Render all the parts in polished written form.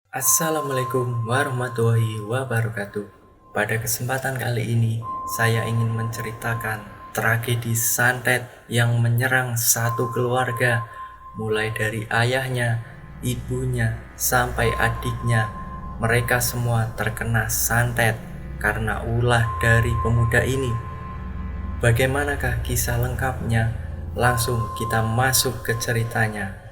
Assalamualaikum warahmatullahi wabarakatuh. Pada kesempatan kali ini, saya ingin menceritakan tragedi santet yang menyerang satu keluarga, mulai dari ayahnya, ibunya, sampai adiknya. Mereka semua terkena santet karena ulah dari pemuda ini. Bagaimanakah kisah lengkapnya? Langsung kita masuk ke ceritanya.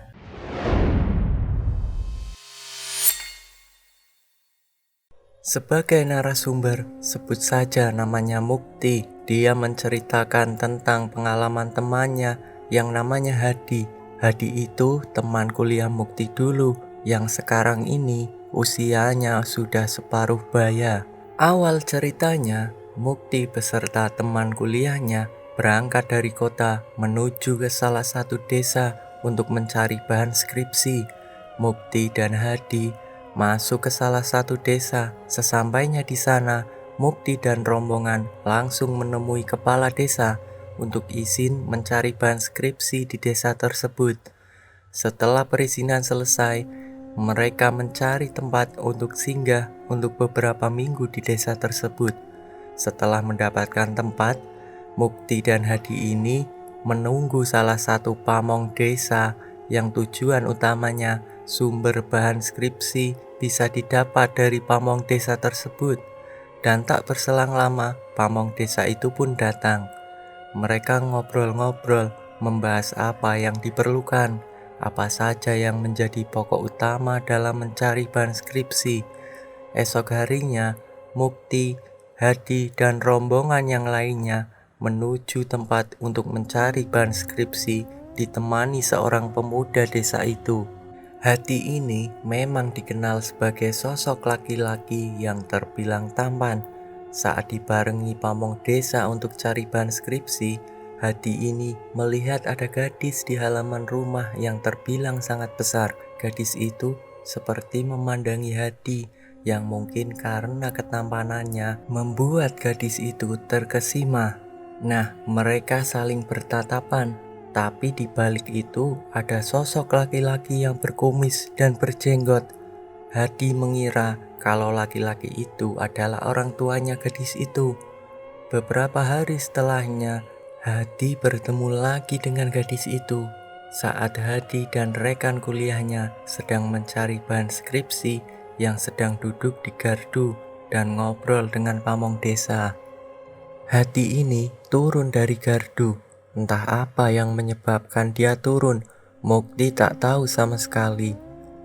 Sebagai narasumber, sebut saja namanya Mukti. Dia menceritakan tentang pengalaman temannya yang namanya Hadi. Hadi itu teman kuliah Mukti dulu, yang sekarang ini usianya sudah separuh baya. Awal ceritanya, Mukti beserta teman kuliahnya berangkat dari kota menuju ke salah satu desa untuk mencari bahan skripsi. Mukti dan Hadi masuk ke salah satu desa. Sesampainya di sana, Mukti dan rombongan langsung menemui kepala desa untuk izin mencari bahan skripsi di desa tersebut. Setelah perizinan selesai, mereka mencari tempat untuk singgah untuk beberapa minggu di desa tersebut. Setelah mendapatkan tempat, Mukti dan Hadi ini menunggu salah satu pamong desa yang tujuan utamanya sumber bahan skripsi bisa didapat dari pamong desa tersebut. Dan tak berselang lama, pamong desa itu pun datang. Mereka ngobrol-ngobrol, membahas apa yang diperlukan, apa saja yang menjadi pokok utama dalam mencari bahan skripsi. Esok harinya, Mukti, Hadi, dan rombongan yang lainnya menuju tempat untuk mencari bahan skripsi, ditemani seorang pemuda desa itu. Hadi ini memang dikenal sebagai sosok laki-laki yang terbilang tampan. Saat dibarengi pamong desa untuk cari bahan skripsi, Hadi ini melihat ada gadis di halaman rumah yang terbilang sangat besar. Gadis itu seperti memandangi Hadi, yang mungkin karena ketampanannya membuat gadis itu terkesima. Nah, mereka saling bertatapan. Tapi di balik itu ada sosok laki-laki yang berkumis dan berjenggot. Hadi mengira kalau laki-laki itu adalah orang tuanya gadis itu. Beberapa hari setelahnya, Hadi bertemu lagi dengan gadis itu. Saat Hadi dan rekan kuliahnya sedang mencari bahan skripsi yang sedang duduk di gardu dan ngobrol dengan pamong desa. Hadi ini turun dari gardu. Entah apa yang menyebabkan dia turun, Mukti tak tahu sama sekali.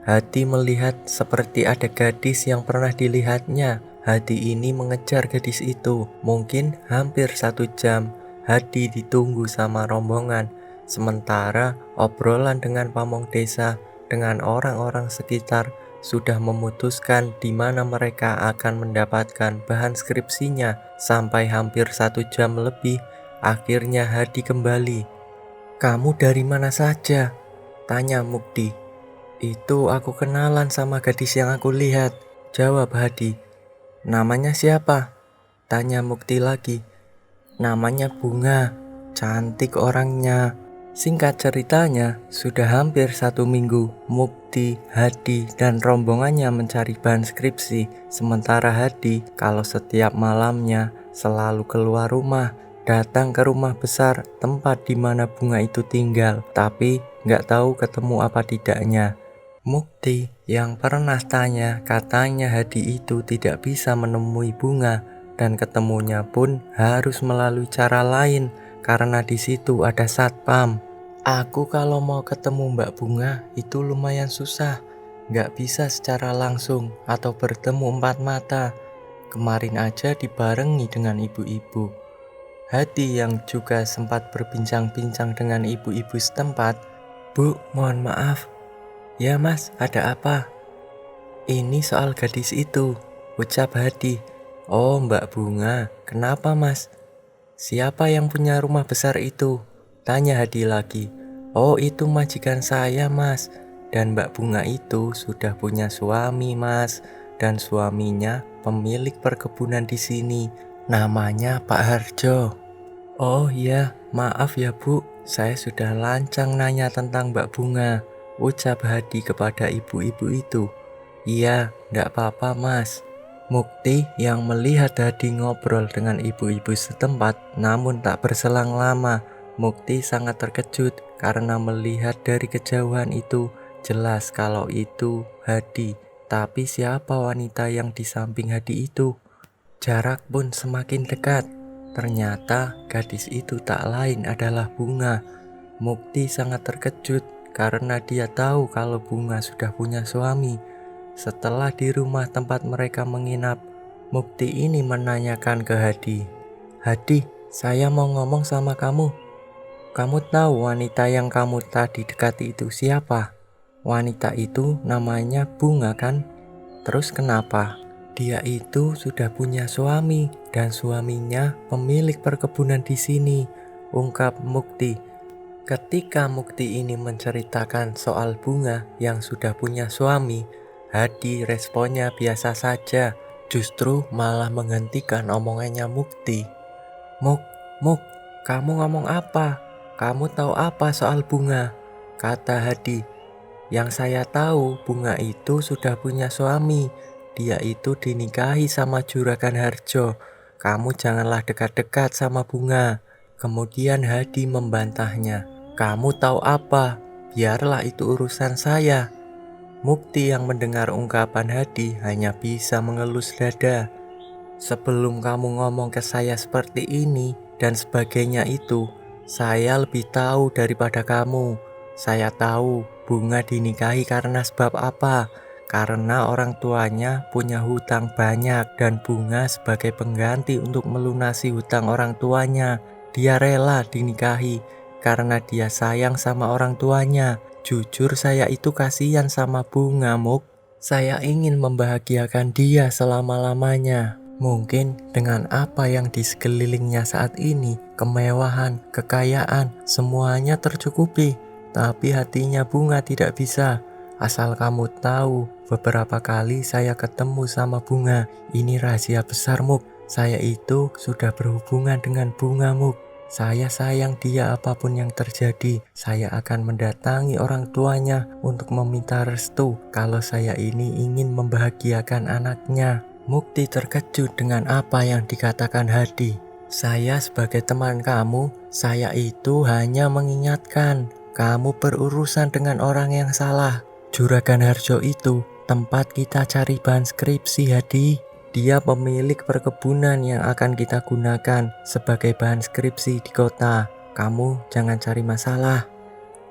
Hadi melihat seperti ada gadis yang pernah dilihatnya. Hadi ini mengejar gadis itu. Mungkin hampir 1 jam Hadi ditunggu sama rombongan. Sementara obrolan dengan pamong desa, dengan orang-orang sekitar sudah memutuskan di mana mereka akan mendapatkan bahan skripsinya. Sampai hampir 1 jam lebih, akhirnya Hadi kembali. "Kamu dari mana saja?" tanya Mukti. "Itu aku kenalan sama gadis yang aku lihat," jawab Hadi. "Namanya siapa?" tanya Mukti lagi. "Namanya Bunga, cantik orangnya." Singkat ceritanya, sudah hampir 1 minggu Mukti, Hadi, dan rombongannya mencari bahan skripsi. Sementara Hadi kalau setiap malamnya selalu keluar rumah, datang ke rumah besar tempat di mana Bunga itu tinggal, tapi nggak tahu ketemu apa tidaknya. Mukti yang pernah tanya katanya Hadi itu tidak bisa menemui Bunga, dan ketemunya pun harus melalui cara lain karena di situ ada satpam. "Aku kalau mau ketemu Mbak Bunga itu lumayan susah, nggak bisa secara langsung atau bertemu empat mata. Kemarin aja dibarengi dengan ibu-ibu." Hadi yang juga sempat berbincang-bincang dengan ibu-ibu setempat. "Bu, mohon maaf." "Ya mas, ada apa?" "Ini soal gadis itu," ucap Hadi. "Oh Mbak Bunga, kenapa mas?" "Siapa yang punya rumah besar itu?" tanya Hadi lagi. "Oh itu majikan saya mas, dan Mbak Bunga itu sudah punya suami mas, dan suaminya pemilik perkebunan di sini, namanya Pak Harjo." "Oh iya, maaf ya Bu, saya sudah lancang nanya tentang Mbak Bunga," ucap Hadi kepada ibu-ibu itu. Iya, ndak apa-apa mas. Mukti yang melihat Hadi ngobrol dengan ibu-ibu setempat, namun tak berselang lama, Mukti sangat terkejut karena melihat dari kejauhan itu jelas kalau itu Hadi. Tapi siapa wanita yang di samping Hadi itu? Jarak pun semakin dekat. Ternyata gadis itu tak lain adalah Bunga. Mukti sangat terkejut karena dia tahu kalau Bunga sudah punya suami. Setelah di rumah tempat mereka menginap, Mukti ini menanyakan ke Hadi. Hadi, saya mau ngomong sama kamu. Kamu tahu wanita yang kamu tadi dekati itu siapa? Wanita itu namanya Bunga kan? Terus kenapa? Dia itu sudah punya suami dan suaminya pemilik perkebunan di sini, ungkap Mukti. Ketika Mukti ini menceritakan soal Bunga yang sudah punya suami, Hadi responnya biasa saja, justru malah menghentikan omongannya Mukti. Muk, Muk, kamu ngomong apa? Kamu tahu apa soal Bunga? Kata Hadi. Yang saya tahu, Bunga itu sudah punya suami. Dia itu dinikahi sama Juragan Harjo. Kamu janganlah dekat-dekat sama Bunga. Kemudian Hadi membantahnya. Kamu tahu apa? Biarlah itu urusan saya. Mukti yang mendengar ungkapan Hadi hanya bisa mengelus dada. Sebelum kamu ngomong ke saya seperti ini dan sebagainya itu, saya lebih tahu daripada kamu. Saya tahu Bunga dinikahi karena sebab apa? Karena orang tuanya punya hutang banyak dan Bunga sebagai pengganti untuk melunasi hutang orang tuanya. Dia rela dinikahi karena dia sayang sama orang tuanya. Jujur saya itu kasihan sama Bunga, Muk. Saya ingin membahagiakan dia selama-lamanya. Mungkin dengan apa yang di sekelilingnya saat ini, kemewahan, kekayaan, semuanya tercukupi. Tapi hatinya Bunga tidak bisa. Asal kamu tahu, beberapa kali saya ketemu sama Bunga. Ini rahasia besar, Muk. Saya itu sudah berhubungan dengan Bunga, Muk. Saya sayang dia apapun yang terjadi. Saya akan mendatangi orang tuanya untuk meminta restu kalau saya ini ingin membahagiakan anaknya. Mukti terkejut dengan apa yang dikatakan Hadi. Saya sebagai teman kamu, saya itu hanya mengingatkan kamu berurusan dengan orang yang salah. Juragan Harjo itu tempat kita cari bahan skripsi, Hadi. Dia pemilik perkebunan yang akan kita gunakan sebagai bahan skripsi di kota. Kamu jangan cari masalah.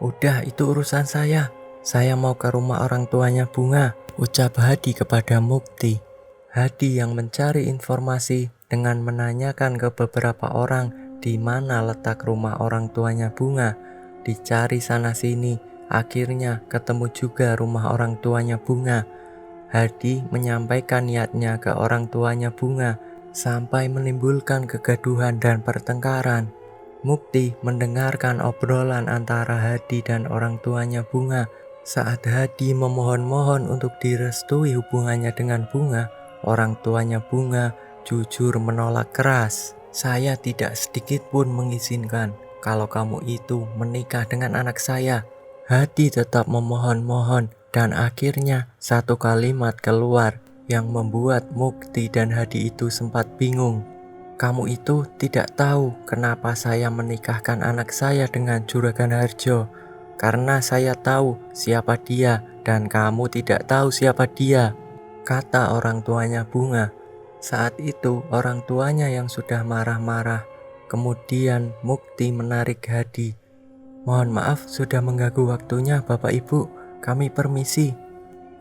Udah, itu urusan saya. Saya mau ke rumah orang tuanya Bunga, ucap Hadi kepada Mukti. Hadi yang mencari informasi dengan menanyakan ke beberapa orang di mana letak rumah orang tuanya Bunga. Dicari sana-sini, akhirnya ketemu juga rumah orang tuanya Bunga. Hadi menyampaikan niatnya ke orang tuanya Bunga sampai menimbulkan kegaduhan dan pertengkaran. Mukti mendengarkan obrolan antara Hadi dan orang tuanya Bunga. Saat Hadi memohon-mohon untuk direstui hubungannya dengan Bunga, orang tuanya Bunga jujur menolak keras. Saya tidak sedikit pun mengizinkan kalau kamu itu menikah dengan anak saya. Hadi tetap memohon-mohon dan akhirnya satu kalimat keluar yang membuat Mukti dan Hadi itu sempat bingung. Kamu itu tidak tahu kenapa saya menikahkan anak saya dengan Juragan Harjo. Karena saya tahu siapa dia dan kamu tidak tahu siapa dia, kata orang tuanya Bunga. Saat itu orang tuanya yang sudah marah-marah. Kemudian Mukti menarik Hadi. Mohon maaf sudah mengganggu waktunya Bapak Ibu, kami permisi.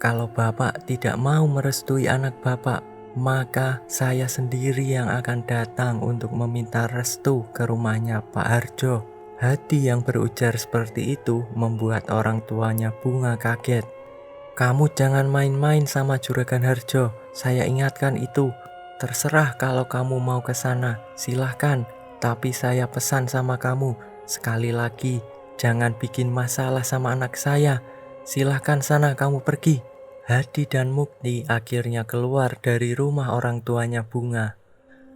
Kalau Bapak tidak mau merestui anak Bapak, maka saya sendiri yang akan datang untuk meminta restu ke rumahnya Pak Harjo. Hadi yang berujar seperti itu membuat orang tuanya Bunga kaget. Kamu jangan main-main sama Juragan Harjo, saya ingatkan itu. Terserah kalau kamu mau ke sana, silahkan. Tapi saya pesan sama kamu, sekali lagi, jangan bikin masalah sama anak saya. Silahkan sana kamu pergi. Hadi dan Mukti akhirnya keluar dari rumah orang tuanya Bunga.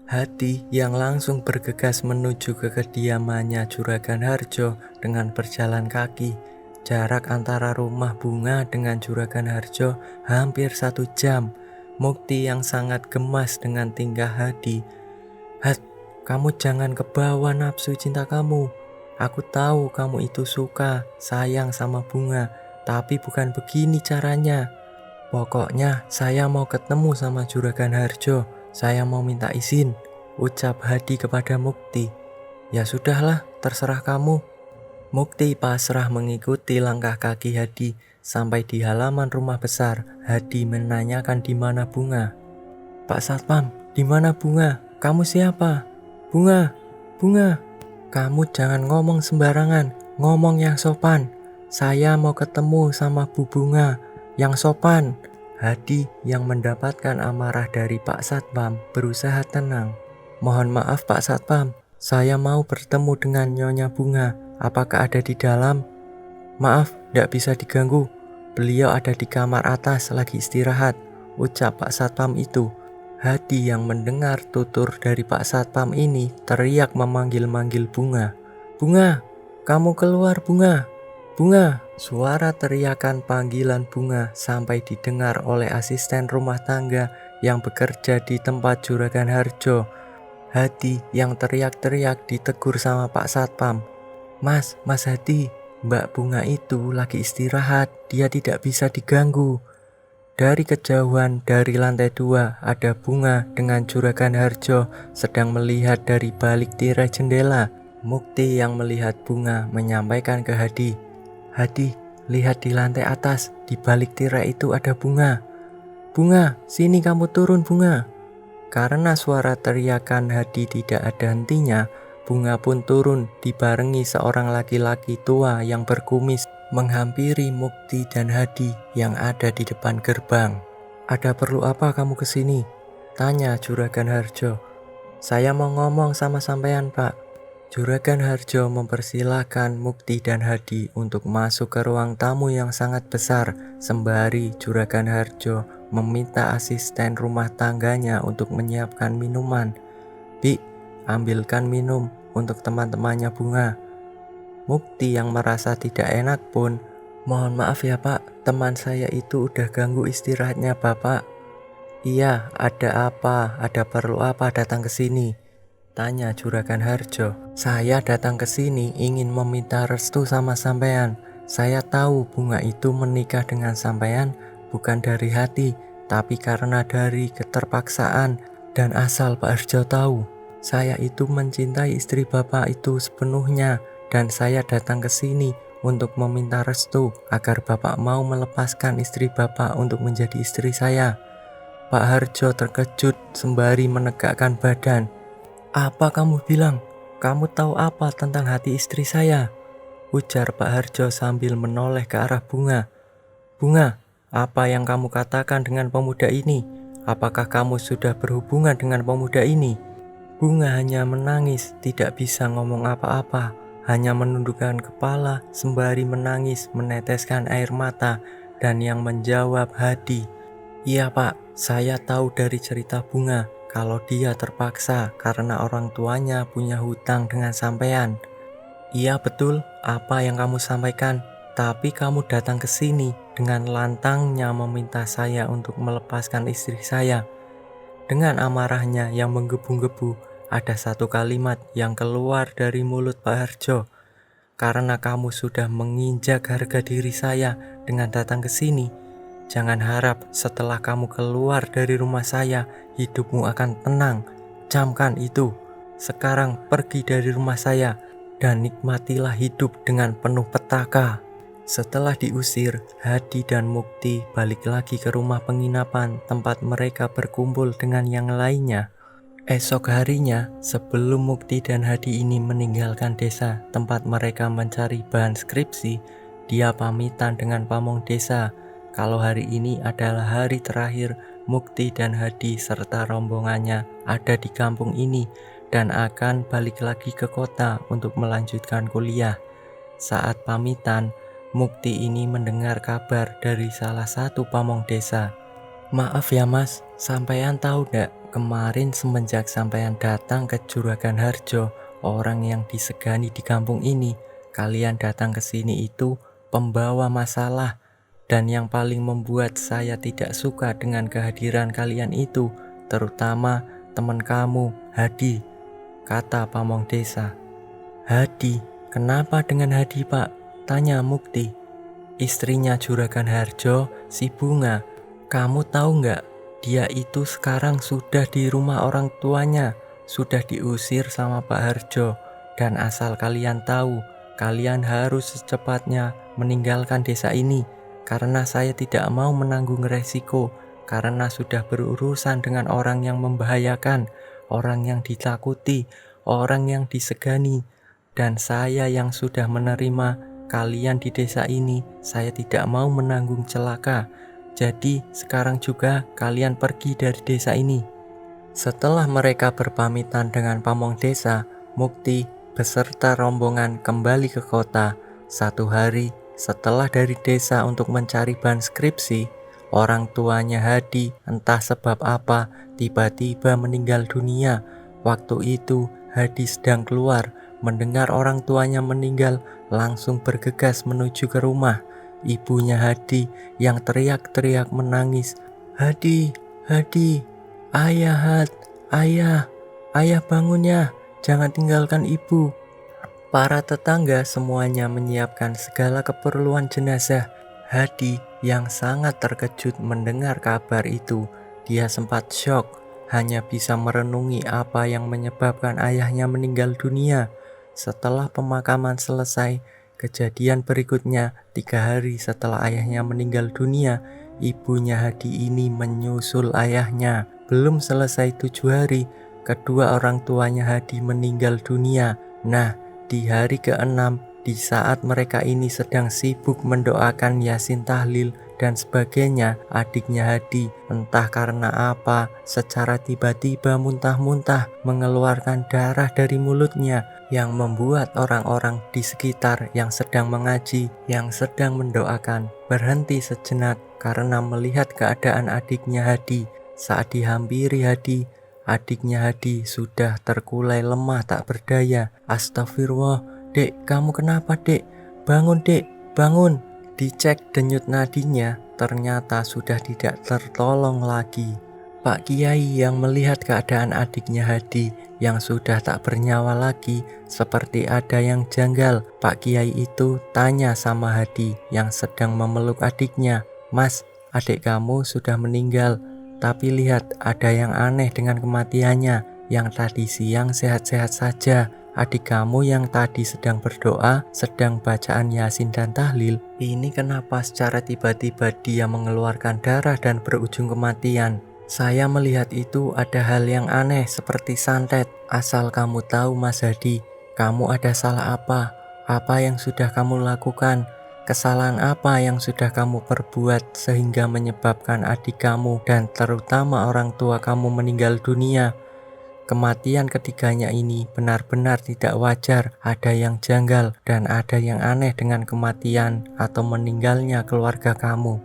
Hadi yang langsung bergegas menuju ke kediamannya Juragan Harjo dengan berjalan kaki. Jarak antara rumah Bunga dengan Juragan Harjo hampir 1 jam. Mukti yang sangat gemas dengan tingkah Hadi. "Hat, kamu jangan kebawa nafsu cinta kamu. Aku tahu kamu itu suka, sayang sama Bunga, tapi bukan begini caranya. Pokoknya saya mau ketemu sama Juragan Harjo. Saya mau minta izin," ucap Hadi kepada Mukti. "Ya sudahlah, terserah kamu." Mukti pasrah mengikuti langkah kaki Hadi. Sampai di halaman rumah besar, Hadi menanyakan di mana Bunga. "Pak Satpam, di mana Bunga? Kamu siapa? Bunga, Bunga. Kamu jangan ngomong sembarangan, ngomong yang sopan. Saya mau ketemu sama Bu Bunga, yang sopan." Hadi yang mendapatkan amarah dari Pak Satpam berusaha tenang. "Mohon maaf Pak Satpam, saya mau bertemu dengan Nyonya Bunga. Apakah ada di dalam?" "Maaf, tidak bisa diganggu. Beliau ada di kamar atas lagi istirahat," ucap Pak Satpam itu. Hadi yang mendengar tutur dari Pak Satpam ini teriak memanggil-manggil Bunga. "Bunga, kamu keluar Bunga, Bunga." Suara teriakan panggilan Bunga sampai didengar oleh asisten rumah tangga yang bekerja di tempat Juragan Harjo. Hadi yang teriak-teriak ditegur sama Pak Satpam. Mas Hadi, Mbak Bunga itu lagi istirahat, dia tidak bisa diganggu." Dari kejauhan dari lantai 2 ada Bunga dengan Juragan Harjo sedang melihat dari balik tirai jendela. Mukti yang melihat Bunga menyampaikan ke Hadi, "Hadi, lihat di lantai atas, di balik tirai itu ada Bunga. Bunga, sini kamu turun Bunga." Karena suara teriakan Hadi tidak ada hentinya, Bunga pun turun dibarengi seorang laki-laki tua yang berkumis menghampiri Mukti dan Hadi yang ada di depan gerbang. "Ada perlu apa kamu kesini?" tanya Juragan Harjo. "Saya mau ngomong sama sampean Pak." Juragan Harjo mempersilahkan Mukti dan Hadi untuk masuk ke ruang tamu yang sangat besar, sembari Juragan Harjo meminta asisten rumah tangganya untuk menyiapkan minuman. "Bi, ambilkan minum untuk teman-temannya Bunga." Mukti yang merasa tidak enak pun, "Mohon maaf ya Pak, teman saya itu udah ganggu istirahatnya Bapak." "Iya, ada apa? Ada perlu apa datang ke sini?" tanya Juragan Harjo. "Saya datang ke sini ingin meminta restu sama sampean. Saya tahu Bunga itu menikah dengan sampean bukan dari hati, tapi karena dari keterpaksaan. Dan asal Pak Harjo tahu, saya itu mencintai istri Bapak itu sepenuhnya. Dan saya datang ke sini untuk meminta restu agar Bapak mau melepaskan istri Bapak untuk menjadi istri saya." Pak Harjo terkejut sembari menegakkan badan. "Apa kamu bilang? Kamu tahu apa tentang hati istri saya?" ujar Pak Harjo sambil menoleh ke arah Bunga. "Bunga, apa yang kamu katakan dengan pemuda ini? Apakah kamu sudah berhubungan dengan pemuda ini?" Bunga hanya menangis, tidak bisa ngomong apa-apa, hanya menundukkan kepala sembari menangis meneteskan air mata. Dan yang menjawab Hadi. "Iya Pak, saya tahu dari cerita Bunga kalau dia terpaksa karena orang tuanya punya hutang dengan sampean." "Iya betul, apa yang kamu sampaikan. Tapi kamu datang ke sini dengan lantangnya meminta saya untuk melepaskan istri saya." Dengan amarahnya yang menggebu-gebu, ada satu kalimat yang keluar dari mulut Pak Harjo. "Karena kamu sudah menginjak harga diri saya dengan datang ke sini, jangan harap setelah kamu keluar dari rumah saya, hidupmu akan tenang. Camkan itu. Sekarang pergi dari rumah saya dan nikmatilah hidup dengan penuh petaka." Setelah diusir, Hadi dan Mukti balik lagi ke rumah penginapan tempat mereka berkumpul dengan yang lainnya. Esok harinya, sebelum Mukti dan Hadi ini meninggalkan desa tempat mereka mencari bahan skripsi, dia pamitan dengan pamong desa kalau hari ini adalah hari terakhir Mukti dan Hadi serta rombongannya ada di kampung ini dan akan balik lagi ke kota untuk melanjutkan kuliah. Saat pamitan, Mukti ini mendengar kabar dari salah satu pamong desa. "Maaf ya Mas, sampean tahu ndak, kemarin semenjak sampean datang ke Juragan Harjo, orang yang disegani di kampung ini, kalian datang ke sini itu pembawa masalah. Dan yang paling membuat saya tidak suka dengan kehadiran kalian itu, terutama teman kamu, Hadi, kata pamong desa. Hadi, kenapa dengan Hadi, Pak? Tanya Mukti. Istrinya Juragan Harjo, si Bunga. Kamu tahu nggak? Dia itu sekarang sudah di rumah orang tuanya, sudah diusir sama Pak Harjo. Dan asal kalian tahu, kalian harus secepatnya meninggalkan desa ini. Karena saya tidak mau menanggung resiko, karena sudah berurusan dengan orang yang membahayakan, orang yang ditakuti, orang yang disegani. Dan saya yang sudah menerima kalian di desa ini, saya tidak mau menanggung celaka. Jadi sekarang juga kalian pergi dari desa ini. Setelah mereka berpamitan dengan pamong desa, Mukti beserta rombongan kembali ke kota. Satu hari setelah dari desa untuk mencari bahan skripsi, orang tuanya Hadi entah sebab apa tiba-tiba meninggal dunia. Waktu itu Hadi sedang keluar, mendengar orang tuanya meninggal, langsung bergegas menuju ke rumah. Ibunya Hadi yang teriak-teriak menangis, "Hadi, Hadi, ayah Had, ayah bangun ya, jangan tinggalkan ibu." Para tetangga semuanya menyiapkan segala keperluan jenazah. Hadi yang sangat terkejut mendengar kabar itu. Dia sempat syok, hanya bisa merenungi apa yang menyebabkan ayahnya meninggal dunia. Setelah pemakaman selesai, kejadian berikutnya 3 hari setelah ayahnya meninggal dunia, ibunya Hadi ini menyusul ayahnya. Belum selesai 7 hari, kedua orang tuanya Hadi meninggal dunia. Nah, di hari ke-6, di saat mereka ini sedang sibuk mendoakan Yasin tahlil dan sebagainya, adiknya Hadi entah karena apa secara tiba-tiba muntah-muntah mengeluarkan darah dari mulutnya yang membuat orang-orang di sekitar yang sedang mengaji, yang sedang mendoakan berhenti sejenak karena melihat keadaan adiknya Hadi. Saat dihampiri Hadi, adiknya Hadi sudah terkulai lemah tak berdaya. "Astagfirullah, Dek, kamu kenapa, Dek? Bangun, Dek, bangun." Dicek denyut nadinya, ternyata sudah tidak tertolong lagi. Pak Kiai yang melihat keadaan adiknya Hadi yang sudah tak bernyawa lagi, seperti ada yang janggal. Pak Kiai itu tanya sama Hadi yang sedang memeluk adiknya, "Mas, adik kamu sudah meninggal. Tapi lihat, ada yang aneh dengan kematiannya. Yang tadi siang sehat-sehat saja. Adik kamu yang tadi sedang berdoa, sedang bacaan Yasin dan tahlil, ini kenapa secara tiba-tiba dia mengeluarkan darah dan berujung kematian? Saya melihat itu ada hal yang aneh seperti santet. Asal kamu tahu, Mas Hadi, kamu ada salah apa? Apa yang sudah kamu lakukan? Kesalahan apa yang sudah kamu perbuat sehingga menyebabkan adik kamu dan terutama orang tua kamu meninggal dunia? Kematian ketiganya ini benar-benar tidak wajar, ada yang janggal dan ada yang aneh dengan kematian atau meninggalnya keluarga kamu."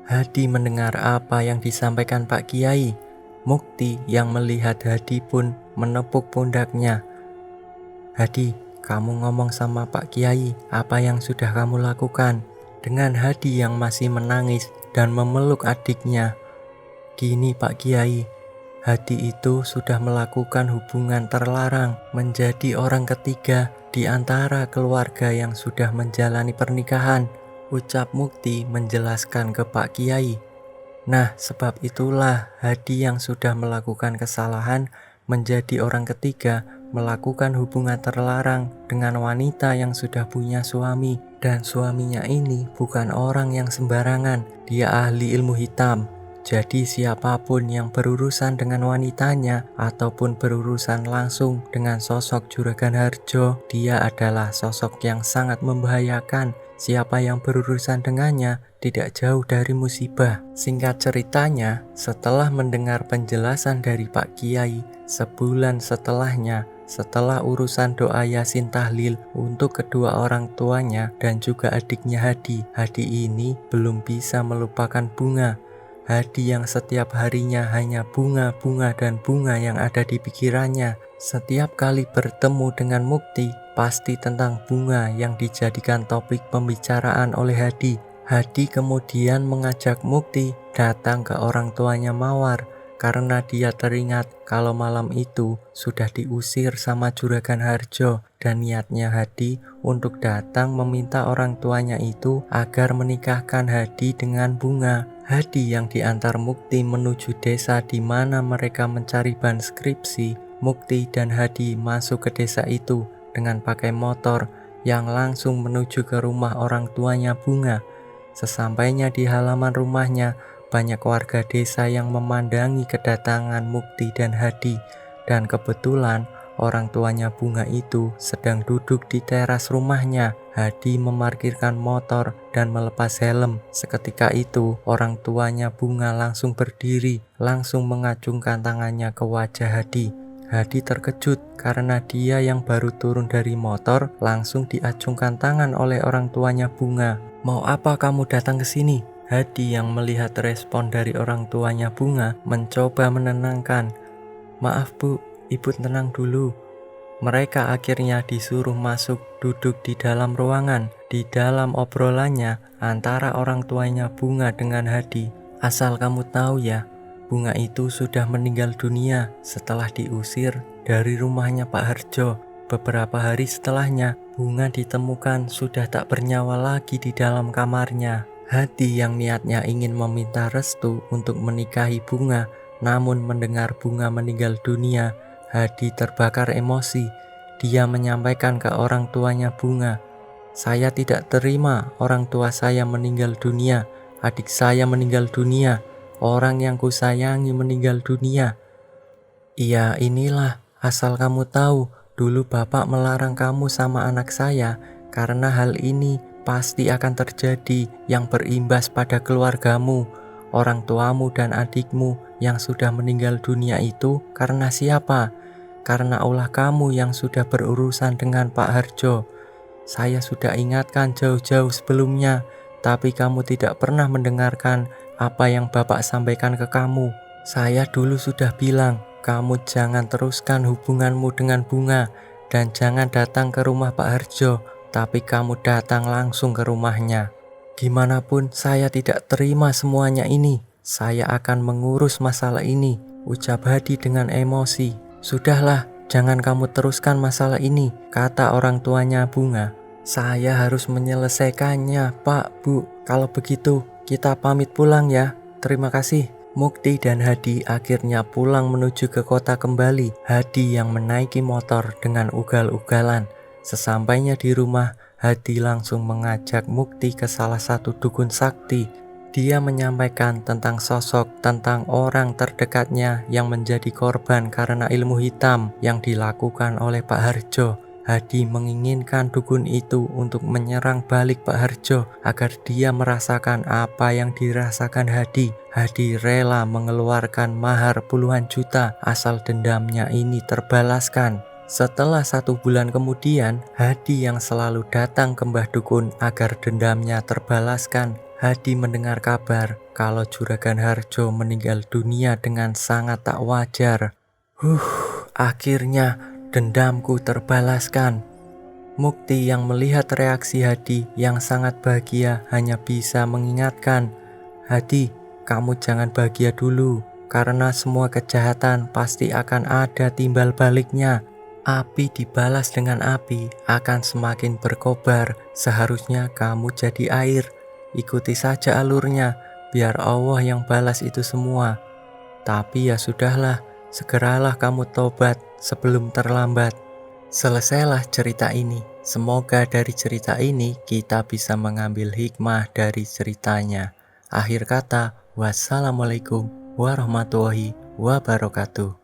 Hadi mendengar apa yang disampaikan Pak Kiai. Mukti yang melihat Hadi pun menepuk pundaknya. "Hadi, kamu ngomong sama Pak Kiai apa yang sudah kamu lakukan." Dengan Hadi yang masih menangis dan memeluk adiknya, "Gini Pak Kiai, Hadi itu sudah melakukan hubungan terlarang, menjadi orang ketiga di antara keluarga yang sudah menjalani pernikahan," ucap Mukti menjelaskan ke Pak Kiai. "Nah, sebab itulah Hadi yang sudah melakukan kesalahan menjadi orang ketiga, melakukan hubungan terlarang dengan wanita yang sudah punya suami, dan suaminya ini bukan orang yang sembarangan, dia ahli ilmu hitam. Jadi siapapun yang berurusan dengan wanitanya ataupun berurusan langsung dengan sosok Juragan Harjo, dia adalah sosok yang sangat membahayakan. Siapa yang berurusan dengannya tidak jauh dari musibah." Singkat ceritanya, setelah mendengar penjelasan dari Pak Kiai, sebulan setelahnya, setelah urusan doa Yasin tahlil untuk kedua orang tuanya dan juga adiknya Hadi, Hadi ini belum bisa melupakan bunga. Hadi yang setiap harinya hanya bunga-bunga dan bunga yang ada di pikirannya. Setiap kali bertemu dengan Mukti, pasti tentang bunga yang dijadikan topik pembicaraan oleh Hadi. Hadi kemudian mengajak Mukti datang ke orang tuanya Mawar karena dia teringat kalau malam itu sudah diusir sama Juragan Harjo, dan niatnya Hadi untuk datang meminta orang tuanya itu agar menikahkan Hadi dengan bunga. Hadi yang diantar Mukti menuju desa di mana mereka mencari bahan skripsi. Mukti dan Hadi masuk ke desa itu dengan pakai motor yang langsung menuju ke rumah orang tuanya Bunga. Sesampainya di halaman rumahnya, banyak warga desa yang memandangi kedatangan Mukti dan Hadi, dan kebetulan orang tuanya Bunga itu sedang duduk di teras rumahnya. Hadi memarkirkan motor dan melepas helm. Seketika itu, orang tuanya Bunga langsung berdiri, langsung mengacungkan tangannya ke wajah Hadi. Hadi terkejut karena dia yang baru turun dari motor langsung diacungkan tangan oleh orang tuanya Bunga. "Mau apa kamu datang ke sini?" Hadi yang melihat respon dari orang tuanya Bunga mencoba menenangkan. "Maaf Bu, Ibu tenang dulu." Mereka akhirnya disuruh masuk duduk di dalam ruangan. Di dalam obrolannya antara orang tuanya Bunga dengan Hadi, "Asal kamu tahu ya, Bunga itu sudah meninggal dunia setelah diusir dari rumahnya Pak Harjo. Beberapa hari setelahnya, Bunga ditemukan sudah tak bernyawa lagi di dalam kamarnya." Hadi yang niatnya ingin meminta restu untuk menikahi Bunga, namun mendengar Bunga meninggal dunia, Hadi terbakar emosi. Dia menyampaikan ke orang tuanya Bunga, "Saya tidak terima orang tua saya meninggal dunia, adik saya meninggal dunia, orang yang kusayangi meninggal dunia." "Iya inilah, asal kamu tahu, dulu Bapak melarang kamu sama anak saya karena hal ini pasti akan terjadi yang berimbas pada keluargamu. Orang tuamu dan adikmu yang sudah meninggal dunia itu karena siapa? Karena ulah kamu yang sudah berurusan dengan Pak Harjo. Saya sudah ingatkan jauh-jauh sebelumnya, tapi kamu tidak pernah mendengarkan apa yang Bapak sampaikan ke kamu. Saya dulu sudah bilang, kamu jangan teruskan hubunganmu dengan Bunga dan jangan datang ke rumah Pak Harjo, tapi kamu datang langsung ke rumahnya. Gimana pun saya tidak terima semuanya ini. Saya akan mengurus masalah ini," ucap Hadi dengan emosi. "Sudahlah, jangan kamu teruskan masalah ini," kata orang tuanya Bunga. "Saya harus menyelesaikannya, Pak, Bu. Kalau begitu, kita pamit pulang ya. Terima kasih." Mukti dan Hadi akhirnya pulang menuju ke kota kembali. Hadi yang menaiki motor dengan ugal-ugalan. Sesampainya di rumah, Hadi langsung mengajak Mukti ke salah satu dukun sakti. Dia menyampaikan tentang tentang orang terdekatnya yang menjadi korban karena ilmu hitam yang dilakukan oleh Pak Harjo. Hadi menginginkan dukun itu untuk menyerang balik Pak Harjo agar dia merasakan apa yang dirasakan Hadi. Hadi rela mengeluarkan mahar puluhan juta asal dendamnya ini terbalaskan. Setelah 1 bulan kemudian, Hadi yang selalu datang ke Mbah Dukun agar dendamnya terbalaskan. Hadi mendengar kabar kalau Juragan Harjo meninggal dunia dengan sangat tak wajar. Akhirnya dendamku terbalaskan." Mukti yang melihat reaksi Hadi yang sangat bahagia hanya bisa mengingatkan, "Hadi, kamu jangan bahagia dulu, karena semua kejahatan pasti akan ada timbal baliknya. Api dibalas dengan api akan semakin berkobar. Seharusnya kamu jadi air. Ikuti saja alurnya, biar Allah yang balas itu semua. Tapi ya sudahlah, segeralah kamu tobat sebelum terlambat." Selesailah cerita ini. Semoga dari cerita ini kita bisa mengambil hikmah dari ceritanya. Akhir kata, wassalamualaikum warahmatullahi wabarakatuh.